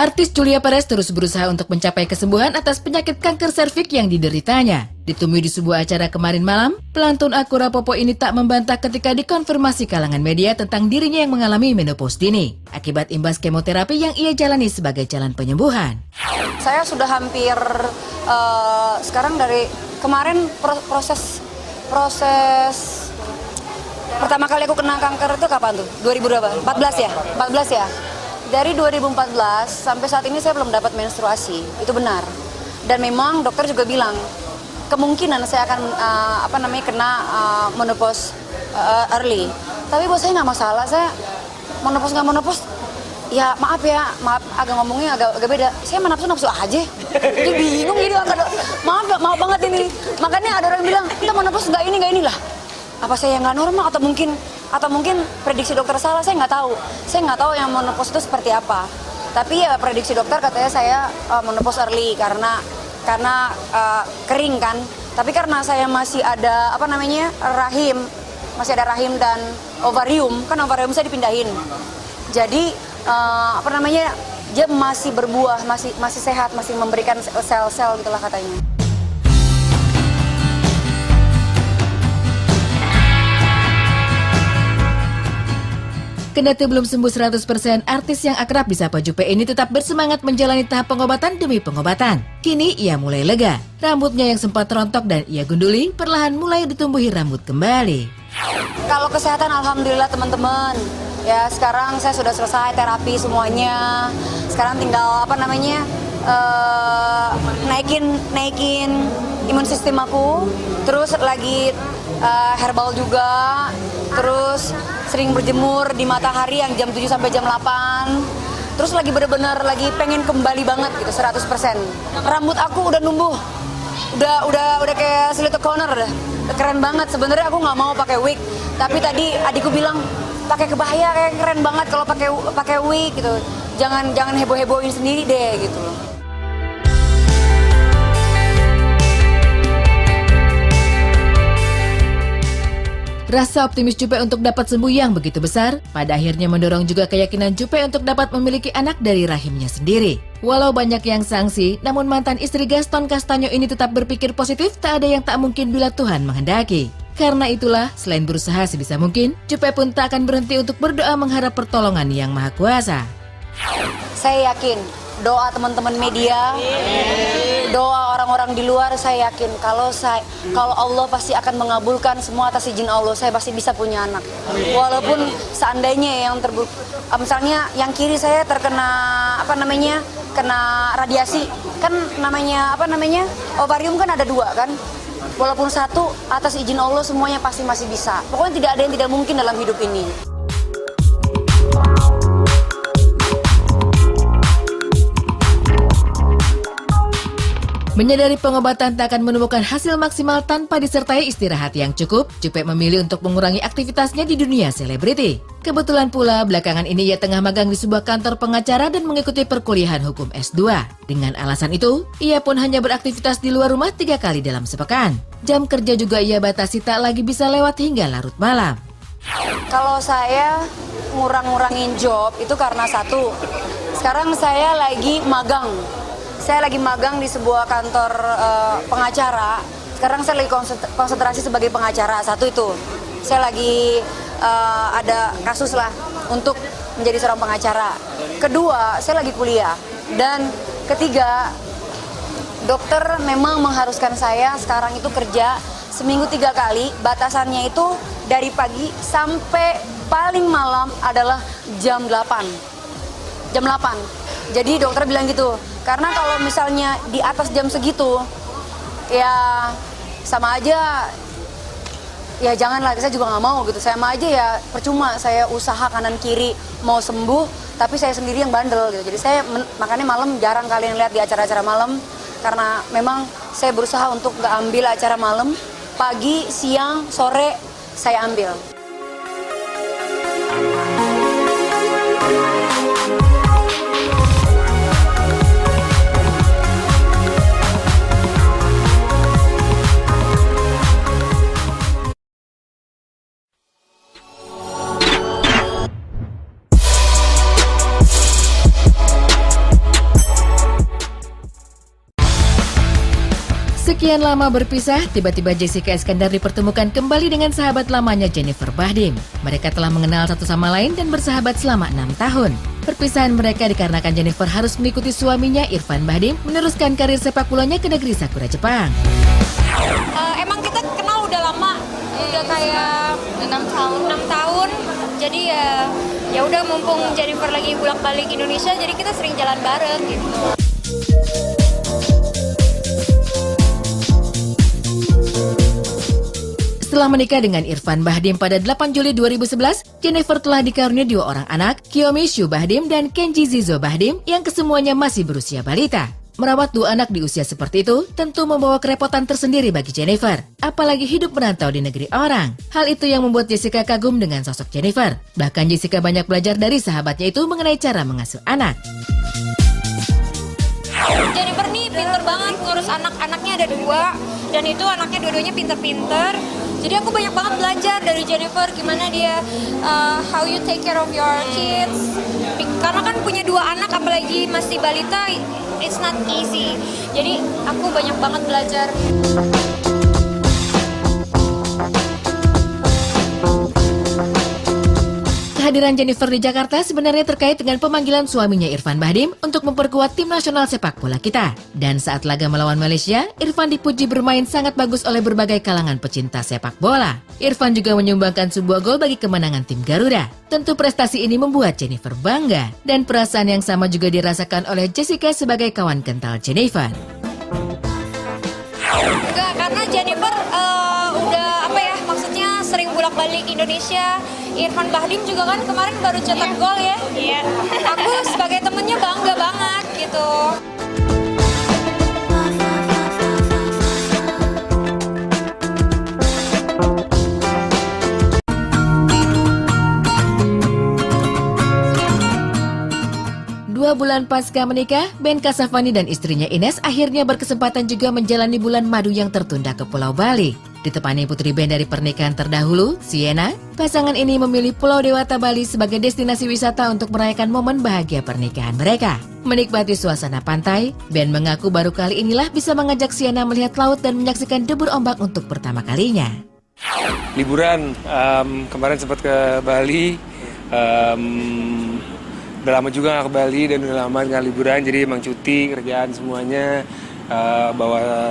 Artis Julia Perez terus berusaha untuk mencapai kesembuhan atas penyakit kanker serviks yang dideritanya. Ditemui di sebuah acara kemarin malam, pelantun Akura Popo ini tak membantah ketika dikonfirmasi kalangan media tentang dirinya yang mengalami menopause dini akibat imbas kemoterapi yang ia jalani sebagai jalan penyembuhan. Saya sudah hampir sekarang dari kemarin proses pertama kali aku kena kanker itu kapan tuh? 2014 ya? 14 ya? Dari 2014 sampai saat ini saya belum dapat menstruasi, itu benar. Dan memang dokter juga bilang kemungkinan saya akan kena menopause early. Tapi buat saya nggak masalah, saya menopause nggak menopause, ya maaf agak ngomongnya agak beda. Saya menopause aja, jadi bingung gitu. Maaf banget ini. Makanya ada orang bilang kita menopause nggak ini lah. Apa saya nggak normal atau mungkin prediksi dokter salah, saya nggak tahu. Saya nggak tahu yang menopause itu seperti apa. Tapi ya prediksi dokter katanya saya menopause early karena kering kan. Tapi karena saya masih ada rahim, masih ada rahim dan ovarium, kan ovarium saya dipindahin. Jadi dia masih berbuah, masih sehat, masih memberikan sel-sel gitulah katanya. Kendati belum sembuh 100%, artis yang akrab disapa Jupe ini tetap bersemangat menjalani tahap pengobatan demi pengobatan. Kini ia mulai lega. Rambutnya yang sempat rontok dan ia gunduli, perlahan mulai ditumbuhi rambut kembali. Kalau kesehatan alhamdulillah teman-teman. Ya sekarang saya sudah selesai terapi semuanya. Sekarang tinggal naikin imun sistem aku. Terus lagi herbal juga. Terus sering berjemur di matahari yang jam 7 sampai jam 8. Terus lagi bener-bener lagi pengen kembali banget gitu 100%. Rambut aku udah numbuh. Udah kayak Selito Connor udah. Keren banget. Sebenarnya aku nggak mau pakai wig, tapi tadi adikku bilang pakai kebaya kayak keren banget kalau pakai wig gitu. Jangan heboh-hebohin sendiri deh gitu loh. Rasa optimis Jupe untuk dapat sembuh yang begitu besar, pada akhirnya mendorong juga keyakinan Jupe untuk dapat memiliki anak dari rahimnya sendiri. Walau banyak yang sangsi, namun mantan istri Gaston Castanyo ini tetap berpikir positif, tak ada yang tak mungkin bila Tuhan menghendaki. Karena itulah, selain berusaha sebisa mungkin, Jupe pun tak akan berhenti untuk berdoa mengharap pertolongan Yang Maha Kuasa. Saya yakin, doa teman-teman media, doa orang-orang di luar, saya yakin kalau Allah pasti akan mengabulkan semua atas izin Allah. Saya pasti bisa punya anak. Walaupun seandainya misalnya yang kiri saya terkena kena radiasi, kan ovarium kan ada 2 kan. Walaupun satu, atas izin Allah semuanya pasti masih bisa. Pokoknya tidak ada yang tidak mungkin dalam hidup ini. Menyadari pengobatan tak akan menemukan hasil maksimal tanpa disertai istirahat yang cukup, Jupe memilih untuk mengurangi aktivitasnya di dunia selebriti. Kebetulan pula, belakangan ini ia tengah magang di sebuah kantor pengacara dan mengikuti perkuliahan hukum S2. Dengan alasan itu, ia pun hanya beraktivitas di luar rumah 3 kali dalam sepekan. Jam kerja juga ia batasi tak lagi bisa lewat hingga larut malam. Kalau saya ngurangin job itu karena satu, sekarang saya lagi magang. Saya lagi magang di sebuah kantor pengacara. Sekarang saya lagi konsentrasi sebagai pengacara. Satu itu, saya lagi ada kasus lah untuk menjadi seorang pengacara. Kedua, saya lagi kuliah. Dan ketiga, dokter memang mengharuskan saya sekarang itu kerja seminggu 3 kali. Batasannya itu dari pagi sampai paling malam adalah jam 8. Jam 8. Jadi dokter bilang gitu, karena kalau misalnya di atas jam segitu, ya sama aja, ya janganlah, saya juga nggak mau gitu. Sama aja ya percuma saya usaha kanan kiri mau sembuh, tapi saya sendiri yang bandel gitu. Jadi saya makanya malam jarang kalian lihat di acara-acara malam, karena memang saya berusaha untuk nggak ambil acara malam. Pagi, siang, sore saya ambil. Sekian lama berpisah, tiba-tiba Jessica Iskandar dipertemukan kembali dengan sahabat lamanya Jennifer Bahdim. Mereka telah mengenal satu sama lain dan bersahabat selama 6 tahun. Perpisahan mereka dikarenakan Jennifer harus mengikuti suaminya Irfan Bahdim meneruskan karir sepak bolanya ke negeri Sakura, Jepang. Emang kita kenal udah lama, udah kayak 6 tahun. Jadi ya udah mumpung Jennifer lagi bolak-balik Indonesia, jadi kita sering jalan bareng gitu. Setelah menikah dengan Irfan Bahdim pada 8 Juli 2011, Jennifer telah dikaruniai 2 orang anak, Kiyomi Shu Bahdim dan Kenji Zizo Bahdim, yang kesemuanya masih berusia balita. Merawat 2 anak di usia seperti itu tentu membawa kerepotan tersendiri bagi Jennifer, apalagi hidup merantau di negeri orang. Hal itu yang membuat Jessica kagum dengan sosok Jennifer. Bahkan Jessica banyak belajar dari sahabatnya itu mengenai cara mengasuh anak. Jennifer nih pinter banget ngurus anak-anaknya, ada 2, dan itu anaknya dua-duanya pinter-pinter. Jadi aku banyak banget belajar dari Jennifer gimana dia how you take care of your kids. Karena kan punya 2 anak apalagi masih balita, it's not easy. Jadi aku banyak banget belajar. Kehadiran Jennifer di Jakarta sebenarnya terkait dengan pemanggilan suaminya Irfan Bahdim untuk memperkuat tim nasional sepak bola kita. Dan saat laga melawan Malaysia, Irfan dipuji bermain sangat bagus oleh berbagai kalangan pecinta sepak bola. Irfan juga menyumbangkan sebuah gol bagi kemenangan tim Garuda. Tentu prestasi ini membuat Jennifer bangga. Dan perasaan yang sama juga dirasakan oleh Jessica sebagai kawan kental Jennifer. Enggak, karena Jennifer udah maksudnya sering bolak-balik Indonesia. Irfan Bahdim juga kan kemarin baru cetak gol ya. Iya. Aku sebagai temennya bangga banget gitu. Dua bulan pasca menikah, Ben Kasyafani dan istrinya Ines akhirnya berkesempatan juga menjalani bulan madu yang tertunda ke Pulau Bali. Ditemani putri Ben dari pernikahan terdahulu, Sienna, pasangan ini memilih Pulau Dewata Bali sebagai destinasi wisata untuk merayakan momen bahagia pernikahan mereka. Menikmati suasana pantai, Ben mengaku baru kali inilah bisa mengajak Sienna melihat laut dan menyaksikan debur ombak untuk pertama kalinya. Liburan, kemarin sempat ke Bali, udah lama juga nggak ke Bali dan udah lama nggak liburan, jadi emang cuti, kerjaan semuanya. Bawa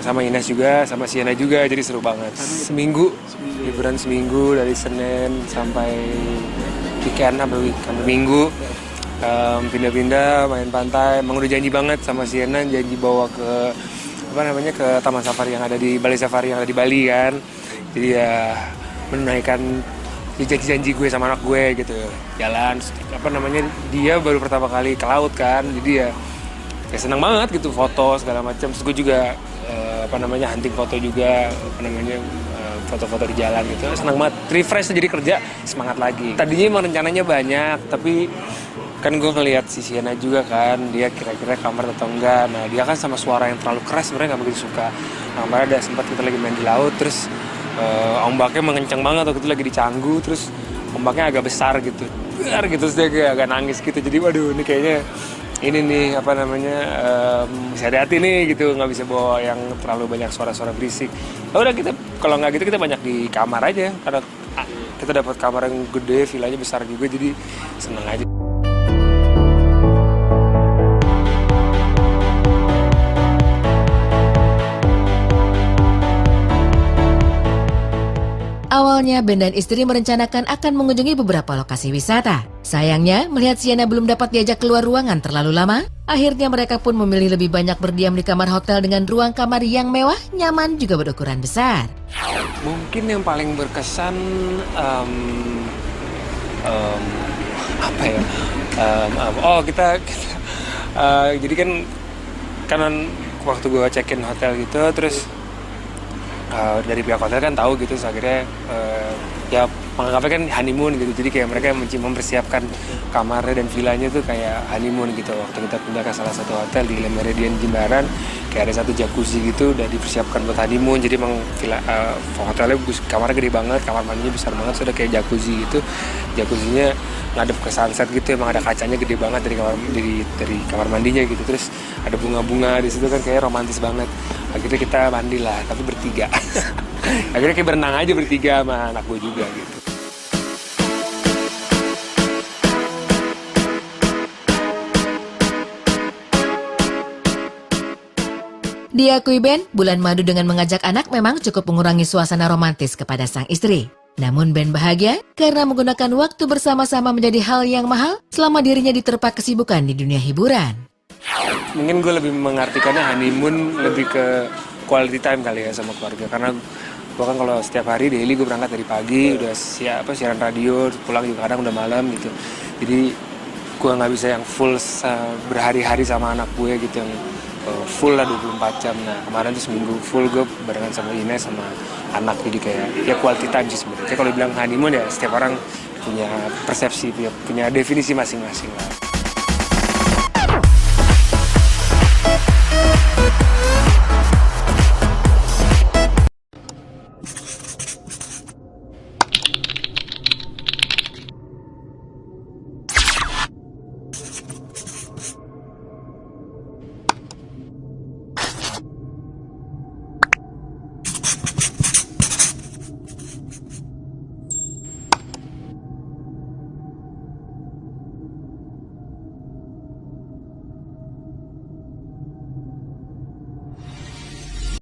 sama Ines juga, sama Sienna juga, jadi seru banget. Seminggu, liburan seminggu dari Senin sampai weekend sampai Minggu, pindah-pindah main pantai. Emang udah janji banget sama Sienna, janji bawa ke ke Taman Safari yang ada di Bali Safari yang ada di Bali kan. Jadi ya menunaikan janji gue sama anak gue gitu, jalan dia baru pertama kali ke laut kan, jadi ya senang banget gitu, foto segala macam. Terus gue juga hunting foto juga, foto-foto di jalan gitu. Senang banget, refresh jadi kerja semangat lagi. Tadinya emang rencananya banyak, tapi kan gue ngeliat si Sienna juga kan, dia kira-kira kamar atau enggak. Nah dia kan sama suara yang terlalu keras sebenarnya nggak begitu suka. Nah kemarin ada sempat kita lagi main di laut, terus ombaknya mengencang banget waktu itu lagi di Canggu, terus ombaknya agak besar gitu, terus dia kayak agak nangis gitu. Jadi waduh ini kayaknya ini nih bisa hati-hati nih gitu, nggak bisa bawa yang terlalu banyak suara-suara berisik. Ya udah kita kalau nggak gitu kita banyak di kamar aja, karena kita dapat kamar yang gede, villanya besar juga, jadi seneng aja. Awalnya Ben dan istri merencanakan akan mengunjungi beberapa lokasi wisata. Sayangnya, melihat Sienna belum dapat diajak keluar ruangan terlalu lama, akhirnya mereka pun memilih lebih banyak berdiam di kamar hotel dengan ruang kamar yang mewah, nyaman, juga berukuran besar. Mungkin yang paling berkesan jadi kan waktu gue check-in hotel gitu, terus dari pihak hotel kan tahu gitu, so akhirnya ya menganggapnya kan honeymoon gitu, jadi kayak mereka mempersiapkan kamarnya dan villanya tuh kayak honeymoon gitu. Waktu kita pindah ke salah satu hotel di Le Méridien Jimbaran, kayak ada satu jacuzzi gitu udah dipersiapkan buat honeymoon. Jadi emang hotelnya kamarnya gede banget, kamar mandinya besar banget, sudah kayak jacuzzi gitu. Jacuzzinya ngadep ke sunset gitu, emang ada kacanya gede banget dari kamar mandinya gitu. Terus ada bunga-bunga di situ kan, kayak romantis banget. Akhirnya kita mandi lah, tapi bertiga. Akhirnya kayak berenang aja bertiga sama anak gue juga gitu. Diakui Ben, bulan madu dengan mengajak anak memang cukup mengurangi suasana romantis kepada sang istri. Namun Ben bahagia karena menggunakan waktu bersama-sama menjadi hal yang mahal selama dirinya diterpa kesibukan di dunia hiburan. Mungkin gue lebih mengartikannya honeymoon lebih ke quality time kali ya sama keluarga. Karena gue kan kalau setiap hari daily gue berangkat dari pagi, udah siaran radio, pulang juga kadang udah malam gitu. Jadi gue nggak bisa yang full berhari-hari sama anak gue gitu, yang full lah 24 jam. Nah kemarin tuh seminggu full gue barengan sama Ines sama anak, jadi kayak ya quality time sih sebenarnya. Kalau bilang honeymoon ya setiap orang punya persepsi, punya definisi masing-masing lah.